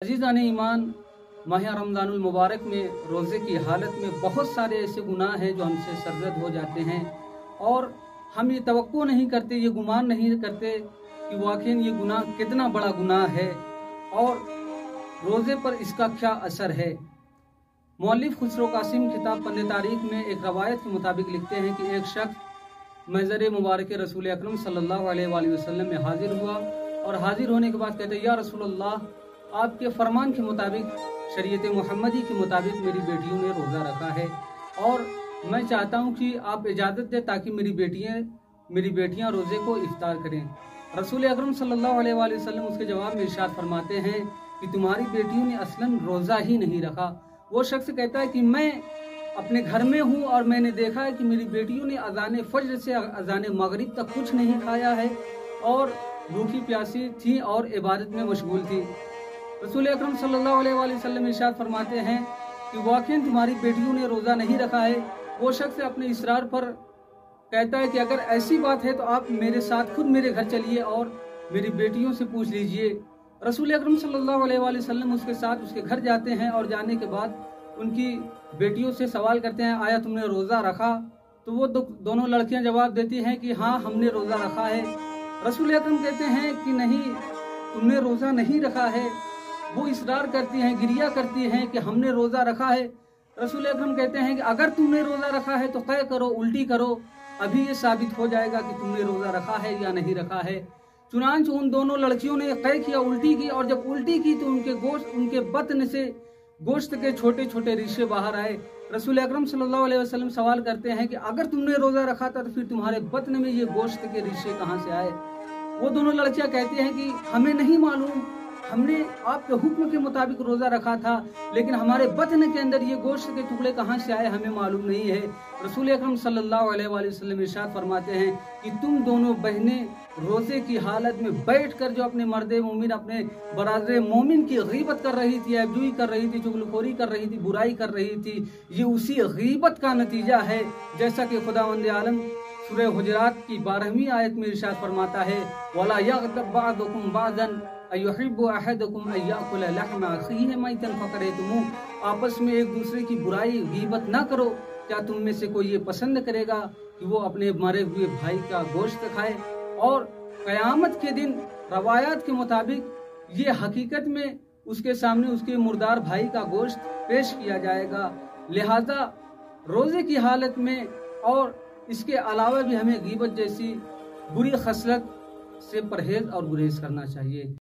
अजीज़ान ईमान, माह रमज़ानुल मुबारक में रोज़े की हालत में बहुत सारे ऐसे गुनाह हैं जो हमसे सरज़द हो जाते हैं और हम ये तवक्को नहीं करते, ये गुमान नहीं करते कि वाक़ई ये गुनाह कितना बड़ा गुनाह है और रोज़े पर इसका क्या असर है। मौलिफ खुसरो कासिम किताब पन्ने तारीख में एक रवायत के मुताबिक लिखते हैं कि एक शख्स महज़र मुबारक रसूल अकरम सल्लल्लाहु अलैहि वसल्लम में हाजिर हुआ और हाजिर होने के बाद कहते, या रसूलल्लाह, आपके फरमान के मुताबिक, शरीयत मुहम्मदी के मुताबिक मेरी बेटियों ने रोज़ा रखा है और मैं चाहता हूँ कि आप इजाज़त दें ताकि मेरी बेटियाँ रोज़े को इफ्तार करें। रसूल अकरम सल्लल्लाहु अलैहि वसल्लम उसके जवाब में इरशाद फरमाते हैं कि तुम्हारी बेटियों ने असलन रोज़ा ही नहीं रखा। वो शख्स कहता है कि मैं अपने घर में हूँ और मैंने देखा है कि मेरी बेटियों ने अज़ान फज्र से अज़ान मगरिब तक कुछ नहीं खाया है और भूखी प्यासी थी और इबादत में मशगूल थी। रसूल अकरम सल्लल्लाहु अलैहि वसल्लम इरशाद फरमाते हैं कि वाक़ई तुम्हारी बेटियों ने रोज़ा नहीं रखा है। वो शख्स अपने इसरार पर कहता है कि अगर ऐसी बात है तो आप मेरे साथ खुद मेरे घर चलिए और मेरी बेटियों से पूछ लीजिए। रसूल अकरम सल्लल्लाहु अलैहि वसल्लम उसके साथ उसके घर जाते हैं और जाने के बाद उनकी बेटियों से सवाल करते हैं, आया तुमने रोज़ा रखा? तो वो दोनों लड़कियां जवाब देती हैं कि हाँ, हमने रोज़ा रखा है। रसूल अकरम कहते हैं कि नहीं, तुमने रोज़ा नहीं रखा है। वो इसरार करती हैं, गिरिया करती हैं कि हमने रोज़ा रखा है। रसूल अकरम कहते हैं कि अगर तुमने रोज़ा रखा है तो तय करो, उल्टी करो, अभी ये साबित हो जाएगा कि तुमने रोज़ा रखा है या नहीं रखा है। चुनांच उन दोनों लड़कियों ने तय किया, उल्टी की, और जब उल्टी की तो उनके बतन से गोश्त के छोटे छोटे रिश्ते बाहर आए। रसूल अकरम सल्लल्लाहु अलैहि वसल्लम सवाल करते हैं कि अगर तुमने रोज़ा रखा था तो फिर तुम्हारे बतन में ये गोश्त के रिश्ते कहाँ से आए? वो दोनों लड़कियां कहती हैं कि हमें नहीं मालूम, हमने आपके हुक्म के मुताबिक रोज़ा रखा था, लेकिन हमारे बतन के अंदर ये गोश्त के टुकड़े कहाँ से आए हमें मालूम नहीं है। रसूल अकरम सल्लल्लाहु अलैहि वसल्लम इरशाद फरमाते हैं कि तुम दोनों बहनें रोज़े की हालत में बैठकर जो अपने मर्दे मोमिन, अपने बरादरे मोमिन की गीबत कर रही थी, ऐबजुई कर रही थी, चुगलखोरी कर रही थी, बुराई कर रही थी, ये उसी गीबत का नतीजा है। जैसा कि खुदावंद आलम सूरह हुजरात की 12वीं आयत में इरशाद फरमाता है, वला यग़्तब बअदुकुम बअदन अयुहिब्बु अहदुकुम अय्याकुल लहम अखीहि मैतन फकरहतमुह। आपस में एक दूसरे की बुराई गीबत ना करो। क्या तुम में से कोई ये पसंद करेगा कि वो अपने मरे हुए भाई का गोश्त खाए? और क़यामत के दिन रवायात के मुताबिक ये हकीकत में उसके सामने उसके मुर्दार भाई का गोश्त पेश किया जाएगा। लिहाजा रोज़े की हालत में और इसके अलावा भी हमें गीबत जैसी बुरी खसलत से परहेज और गुरेज करना चाहिए।